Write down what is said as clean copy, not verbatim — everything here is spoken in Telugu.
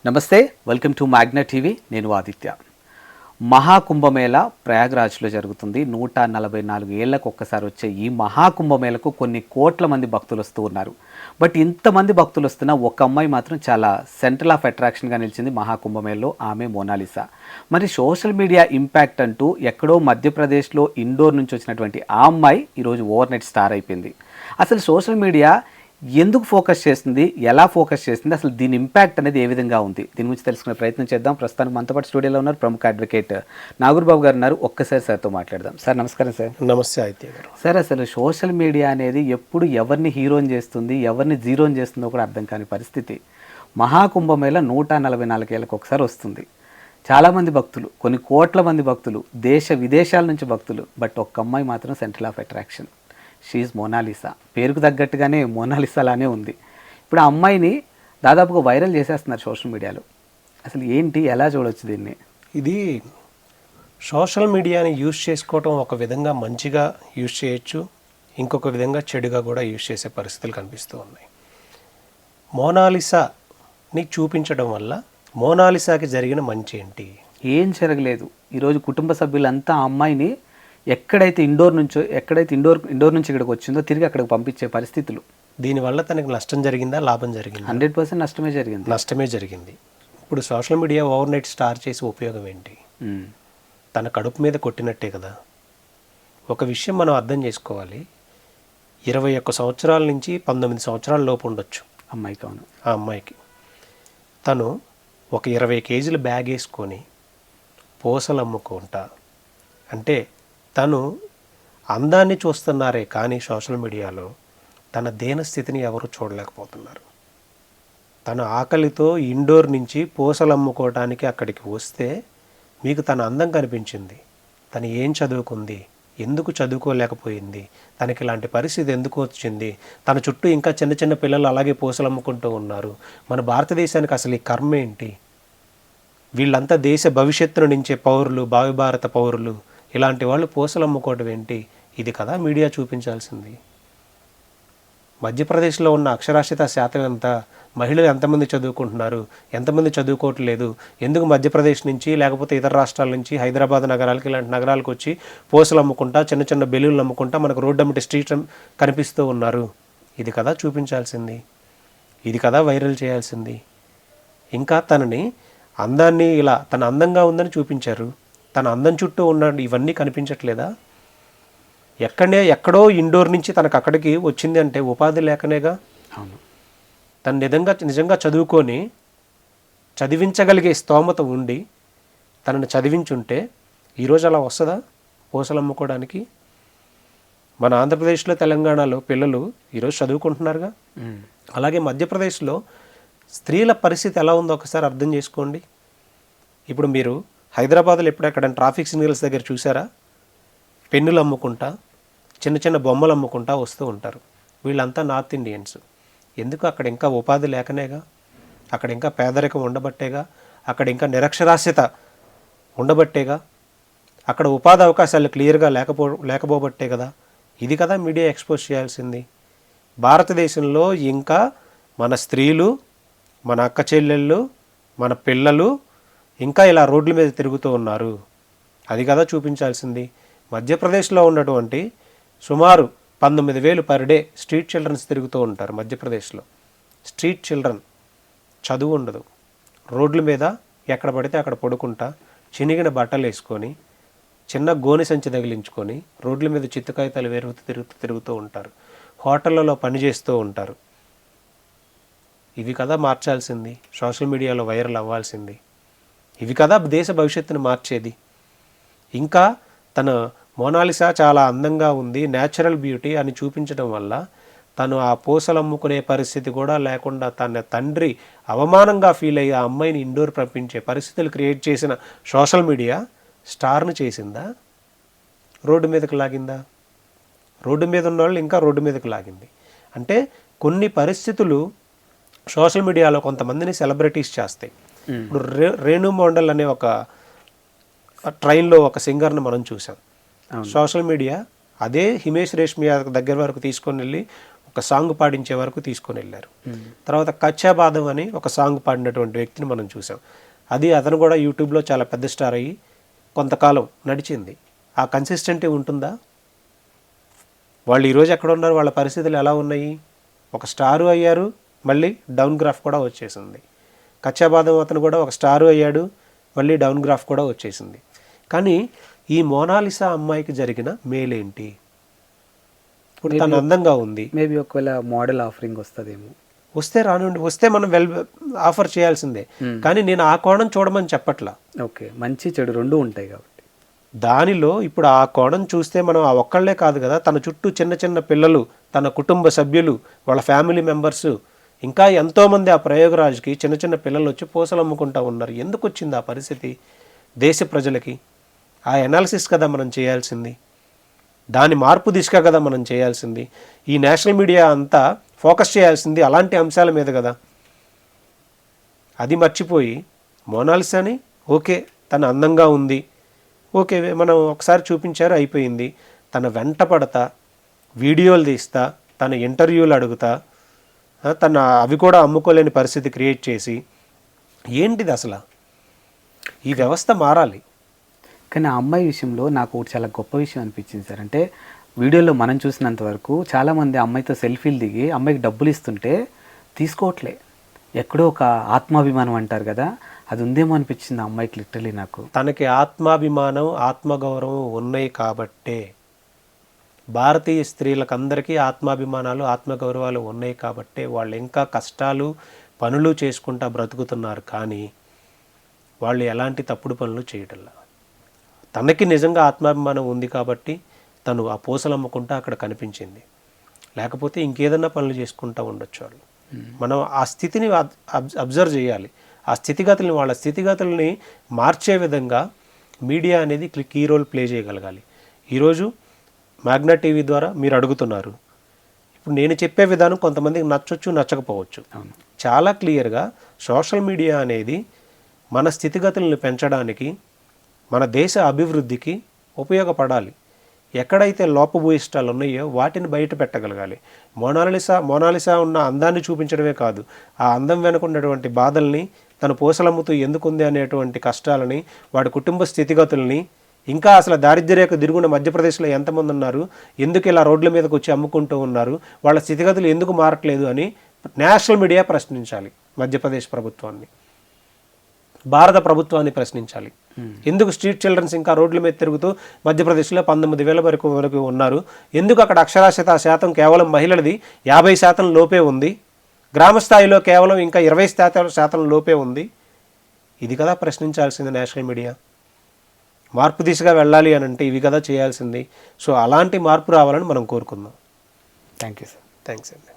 నమస్తే, వెల్కమ్ టు మ్యాగ్నా టీవీ. నేను ఆదిత్య. మహాకుంభమేళ ప్రయాగ్రాజ్లో జరుగుతుంది. 144 ఏళ్లకు ఒక్కసారి వచ్చే ఈ మహాకుంభమేళకు కొన్ని కోట్ల మంది భక్తులు వస్తూ ఉన్నారు. బట్ ఇంతమంది భక్తులు వస్తున్నా ఒక అమ్మాయి మాత్రం చాలా సెంట్రల్ ఆఫ్ అట్రాక్షన్గా నిలిచింది మహాకుంభమేళలో. ఆమె మోనాలిసా. మరి సోషల్ మీడియా ఇంపాక్ట్ అంటూ ఎక్కడో మధ్యప్రదేశ్లో ఇండోర్ నుంచి వచ్చినటువంటి ఆ అమ్మాయి ఈరోజు ఓవర్ నైట్ స్టార్ అయిపోయింది. అసలు సోషల్ మీడియా ఎందుకు ఫోకస్ చేస్తుంది, ఎలా ఫోకస్ చేస్తుంది, అసలు దీని ఇంపాక్ట్ అనేది ఏ విధంగా ఉంది, దీని గురించి తెలుసుకునే ప్రయత్నం చేద్దాం. ప్రస్తుతానికి మనతో పాటు స్టూడియోలో ఉన్నారు ప్రముఖ అడ్వకేట్ నాగూర్బాబు గారు ఉన్నారు. ఒక్కసారి సార్తో మాట్లాడదాం. సార్ నమస్కారం. సార్ నమస్తే ఆదిత్య గారు. సార్, అసలు సోషల్ మీడియా అనేది ఎప్పుడు ఎవరిని హీరోని చేస్తుంది, ఎవరిని జీరోని చేస్తుందో కూడా అర్థం కాని పరిస్థితి. మహాకుంభమేళ 144 ఏళ్ళకి ఒకసారి వస్తుంది. చాలామంది భక్తులు, కొన్ని కోట్ల మంది భక్తులు, దేశ విదేశాల నుంచి భక్తులు. బట్ ఒక్క అమ్మాయి మాత్రం central of attraction. She Monalisa. పేరుకు తగ్గట్టుగానే మోనాలిసా లానే ఉంది. ఇప్పుడు ఆ అమ్మాయిని దాదాపుగా వైరల్ చేసేస్తున్నారు సోషల్ మీడియాలో. అసలు ఏంటి, ఎలా చూడవచ్చు దీన్ని? ఇది సోషల్ మీడియాని యూజ్ చేసుకోవటం ఒక విధంగా మంచిగా యూజ్ చేయొచ్చు, ఇంకొక విధంగా చెడుగా కూడా యూజ్ చేసే పరిస్థితులు కనిపిస్తూ ఉన్నాయి. మోనాలిసాని చూపించడం వల్ల మోనాలిసాకి జరిగిన మంచి ఏంటి? ఏం జరగలేదు. ఈరోజు కుటుంబ సభ్యులంతా ఆ అమ్మాయిని ఎక్కడైతే ఇండోర్ నుంచి ఇక్కడికి వచ్చిందో తిరిగి అక్కడికి పంపించే పరిస్థితులు. దీనివల్ల తనకి నష్టం జరిగిందా, లాభం జరిగిందా? 100% నష్టమే జరిగింది. నష్టమే జరిగింది. ఇప్పుడు social media over night star చేసే ఉపయోగం ఏంటి? తన కడుపు మీద కొట్టినట్టే కదా. ఒక విషయం మనం అర్థం చేసుకోవాలి. 21 సంవత్సరాల నుంచి 19 సంవత్సరాల లోపు ఉండొచ్చు అమ్మాయికి. అవును, ఆ అమ్మాయికి. తను ఒక 20 కేజీలు బ్యాగ్ వేసుకొని పూసలు అమ్ముకుంటా, అంటే తను అందాన్ని చూస్తున్నారే కానీ సోషల్ మీడియాలో తన దీనస్థితిని ఎవరు చూడలేకపోతున్నారు. తన ఆకలితో ఇండోర్ నుంచి పూసలు అమ్ముకోవడానికి అక్కడికి వస్తే మీకు తన అందం కనిపించింది. తను ఏం చదువుకుంది, ఎందుకు చదువుకోలేకపోయింది, తనకి ఇలాంటి పరిస్థితి ఎందుకు వచ్చింది, తన చుట్టూ ఇంకా చిన్న చిన్న పిల్లలు అలాగే పూసలు అమ్ముకుంటూ ఉన్నారు. మన భారతదేశానికి అసలు ఈ కర్మ ఏంటి? వీళ్ళంతా దేశ భవిష్యత్తును నించే పౌరులు, భావి భారత పౌరులు. ఇలాంటి వాళ్ళు పూసలు అమ్ముకోవడం ఏంటి? ఇది కదా మీడియా చూపించాల్సింది. మధ్యప్రదేశ్లో ఉన్న అక్షరాస్యత శాతం ఎంత, మహిళలు ఎంతమంది చదువుకుంటున్నారు, ఎంతమంది చదువుకోవట్లేదు, ఎందుకు మధ్యప్రదేశ్ నుంచి లేకపోతే ఇతర రాష్ట్రాల నుంచి హైదరాబాద్ నగరాలకి ఇలాంటి నగరాలకు వచ్చి పూసలు అమ్ముకుంటా, చిన్న చిన్న బెలూన్లు అమ్ముకుంటా మనకు రోడ్డు అమ్మటి స్ట్రీట్ కనిపిస్తూ ఉన్నారు. ఇది కదా చూపించాల్సింది, ఇది కదా వైరల్ చేయాల్సింది. ఇంకా తనని అందాన్ని ఇలా తన అందంగా ఉందని చూపించారు. తన అందం చుట్టూ ఉన్న ఇవన్నీ కనిపించట్లేదా? ఎక్కడో ఇండోర్ నుంచి తనకు అక్కడికి వచ్చింది అంటే ఉపాధి లేకనేగా. తను నిజంగా చదువుకొని చదివించగలిగే స్తోమత ఉండి తనని చదివించుంటే ఈరోజు అలా వస్తుందా పూసలు అమ్ముకోవడానికి? మన ఆంధ్రప్రదేశ్లో, తెలంగాణలో పిల్లలు ఈరోజు చదువుకుంటున్నారుగా. అలాగే మధ్యప్రదేశ్లో స్త్రీల పరిస్థితి ఎలా ఉందో ఒకసారి అర్థం చేసుకోండి. ఇప్పుడు మీరు హైదరాబాద్లో ఎక్కడైనా ట్రాఫిక్ సిగ్నల్స్ దగ్గర చూసారా? పెన్నులు అమ్ముకుంటా, చిన్న చిన్న బొమ్మలు అమ్ముకుంటా వస్తూ ఉంటారు. వీళ్ళంతా నార్త్ ఇండియన్స్. ఎందుకు? అక్కడ ఇంకా ఉపాధి లేకనేగా, అక్కడ ఇంకా పేదరికం ఉండబట్టేగా, అక్కడ ఇంకా నిరక్షరాస్యత ఉండబట్టేగా, అక్కడ ఉపాధి అవకాశాలు క్లియర్గా లేకపోబట్టే కదా. ఇది కదా మీడియా ఎక్స్పోజ్ చేయాల్సింది. భారతదేశంలో ఇంకా మన స్త్రీలు, మన అక్క చెల్లెళ్ళు, మన పిల్లలు ఇంకా ఇలా రోడ్ల మీద తిరుగుతూ ఉన్నారు. అది కదా చూపించాల్సింది. మధ్యప్రదేశ్లో ఉన్నటువంటి సుమారు 19,000 పర్ డే స్ట్రీట్ చిల్డ్రన్స్ తిరుగుతూ ఉంటారు మధ్యప్రదేశ్లో. స్ట్రీట్ చిల్డ్రన్, చదువు ఉండదు, రోడ్ల మీద ఎక్కడ పడితే అక్కడ పడుకుంటా, చినిగిన బట్టలు వేసుకొని, చిన్న గోనె సంచి తగిలించుకొని రోడ్ల మీద చిత్తకాయితాలు తిరుగుతూ ఉంటారు. హోటళ్లలో పనిచేస్తూ ఉంటారు. ఇవి కదా మార్చాల్సింది, సోషల్ మీడియాలో వైరల్ అవ్వాల్సింది. ఇవి కదా దేశ భవిష్యత్తును మార్చేది. ఇంకా తన మోనాలిసా చాలా అందంగా ఉంది, న్యాచురల్ బ్యూటీ అని చూపించడం వల్ల తను ఆ పూసలు అమ్ముకునే పరిస్థితి కూడా లేకుండా తన తండ్రి అవమానంగా ఫీల్ అయ్యి ఆ అమ్మాయిని ఇండోర్ పంపించే పరిస్థితులు క్రియేట్ చేసిన సోషల్ మీడియా స్టార్ను చేసిందా, రోడ్డు మీదకి లాగిందా? రోడ్డు మీద ఉన్న వాళ్ళు ఇంకా రోడ్డు మీదకి లాగింది. అంటే కొన్ని పరిస్థితులు సోషల్ మీడియాలో కొంతమందిని సెలబ్రిటీస్ చేస్తాయి. ఇప్పుడు రేణు మోండల్ అనే ఒక ట్రైన్లో ఒక సింగర్ని మనం చూసాం. సోషల్ మీడియా అదే హిమేష్ రేష్మియా దగ్గర వరకు తీసుకొని వెళ్ళి ఒక ఒక సాంగ్ పాడించే వరకు తీసుకొని వెళ్ళారు. తర్వాత కచ్చా బాదం అని ఒక సాంగ్ పాడినటువంటి వ్యక్తిని మనం చూసాం. అది అతను కూడా యూట్యూబ్లో చాలా పెద్ద స్టార్ అయ్యి కొంతకాలం నడిచింది. ఆ కన్సిస్టెంటీ ఉంటుందా? వాళ్ళు ఈరోజు ఎక్కడ ఉన్నారు, వాళ్ళ పరిస్థితులు ఎలా ఉన్నాయి? ఒక స్టారు అయ్యారు, మళ్ళీ డౌన్ గ్రాఫ్ కూడా వచ్చేసింది. కచ్చాబాదం అతను కూడా ఒక స్టారు అయ్యాడు, మళ్ళీ డౌన్ గ్రాఫ్ కూడా వచ్చేసింది. కానీ ఈ మోనాలిసా అమ్మాయికి జరిగిన మేలేంటి? ఇప్పుడు తను అందంగా ఉంది, మేబీ ఒకవేళ మోడల్ ఆఫరింగ్ వస్తుందేమో. వస్తే రానుండి, వస్తే మనం ఆఫర్ చేయాల్సిందే. కానీ నేను ఆ కోణం చూడమని చెప్పట్లా. ఓకే, మంచి చెడు రెండు ఉంటాయి కాబట్టి దానిలో ఇప్పుడు ఆ కోణం చూస్తే మనం ఆ ఒక్కళ్ళే కాదు కదా, తన చుట్టూ చిన్న చిన్న పిల్లలు, తన కుటుంబ సభ్యులు, వాళ్ళ ఫ్యామిలీ మెంబర్స్, ఇంకా ఎంతోమంది ఆ ప్రయోగరాజ్కి చిన్న చిన్న పిల్లలు వచ్చి పూసలు అమ్ముకుంటూ ఉన్నారు. ఎందుకు వచ్చింది ఆ పరిస్థితి దేశ ప్రజలకి? ఆ ఎనాలిసిస్ కదా మనం చేయాల్సింది, దాని మార్పు దిశగా కదా మనం చేయాల్సింది. ఈ నేషనల్ మీడియా అంతా ఫోకస్ చేయాల్సింది అలాంటి అంశాల మీద కదా. అది మర్చిపోయి మోనాలిసాని ఓకే తను అందంగా ఉంది, ఓకే మనం ఒకసారి చూపించారు అయిపోయింది, తన వెంట పడతా, వీడియోలు తీస్తా, తన ఇంటర్వ్యూలు అడుగుతా, తన అవి కూడా అమ్ముకోలేని పరిస్థితి క్రియేట్ చేసి, ఏంటిది అసలు? ఈ వ్యవస్థ మారాలి. కానీ ఆ అమ్మాయి విషయంలో నాకు ఒకటి చాలా గొప్ప విషయం అనిపించింది సార్. అంటే వీడియోలో మనం చూసినంత వరకు చాలామంది అమ్మాయితో సెల్ఫీలు దిగి అమ్మాయికి డబ్బులు ఇస్తుంటే తీసుకోవట్లే. ఎక్కడో ఒక ఆత్మాభిమానం అంటారు కదా, అది ఉందేమో అనిపించింది ఆ అమ్మాయికి లిటరలీ. నాకు తనకి ఆత్మాభిమానం, ఆత్మగౌరవం ఉన్నాయి కాబట్టే, భారతీయ స్త్రీలకు అందరికీ ఆత్మాభిమానాలు, ఆత్మగౌరవాలు ఉన్నాయి కాబట్టే వాళ్ళు ఇంకా కష్టాలు, పనులు చేసుకుంటా బ్రతుకుతున్నారు. కానీ వాళ్ళు ఎలాంటి తప్పుడు పనులు చేయటంలా. తనకి నిజంగా ఆత్మాభిమానం ఉంది కాబట్టి తను ఆ పూసలు అమ్ముకుంటా అక్కడ కనిపించింది. లేకపోతే ఇంకేదన్నా పనులు చేసుకుంటూ ఉండొచ్చు వాళ్ళు. మనం ఆ స్థితిని అబ్జర్వ్ చేయాలి. ఆ స్థితిగతుల్ని, వాళ్ళ స్థితిగతుల్ని మార్చే విధంగా మీడియా అనేది కీ రోల్ ప్లే చేయగలగాలి. ఈరోజు మ్యాగ్నా టీవీ ద్వారా మీరు అడుగుతున్నారు. ఇప్పుడు నేను చెప్పే విధానం కొంతమందికి నచ్చొచ్చు, నచ్చకపోవచ్చు. చాలా క్లియర్గా సోషల్ మీడియా అనేది మన స్థితిగతులను పెంచడానికి, మన దేశ అభివృద్ధికి ఉపయోగపడాలి. ఎక్కడైతే లోపభూయిష్టాలు ఉన్నాయో వాటిని బయట పెట్టగలగాలి. మోనాలిసా ఉన్న అందాన్ని చూపించడమే కాదు, ఆ అందం వెనుక ఉన్నటువంటి బాధల్ని, తను పూసలమ్ముతూ ఎందుకుంది అనేటువంటి కష్టాలని, వాడి కుటుంబ స్థితిగతుల్ని, ఇంకా అసలు దారిద్ర్యరేఖ దిరుగున మధ్యప్రదేశ్లో ఎంతమంది ఉన్నారు, ఎందుకు ఇలా రోడ్ల మీదకి వచ్చి అమ్ముకుంటూ ఉన్నారు, వాళ్ళ స్థితిగతులు ఎందుకు మారట్లేదు అని నేషనల్ మీడియా ప్రశ్నించాలి. మధ్యప్రదేశ్ ప్రభుత్వాన్ని, భారత ప్రభుత్వాన్ని ప్రశ్నించాలి. ఎందుకు స్ట్రీట్ చిల్డ్రన్స్ ఇంకా రోడ్ల మీద తిరుగుతూ మధ్యప్రదేశ్లో 19,000 వరకు ఉన్నారు, ఎందుకు అక్కడ అక్షరాస్యత శాతం కేవలం మహిళలది 50% లోపే ఉంది, గ్రామ స్థాయిలో కేవలం ఇంకా 20% లోపే ఉంది? ఇది కదా ప్రశ్నించాల్సింది నేషనల్ మీడియా. మార్పు దిశగా వెళ్ళాలి అని అంటే ఇవి కదా చేయాల్సింది. సో అలాంటి మార్పు రావాలని మనం కోరుకుందాం. Thank you sir. థ్యాంక్స్ అండి.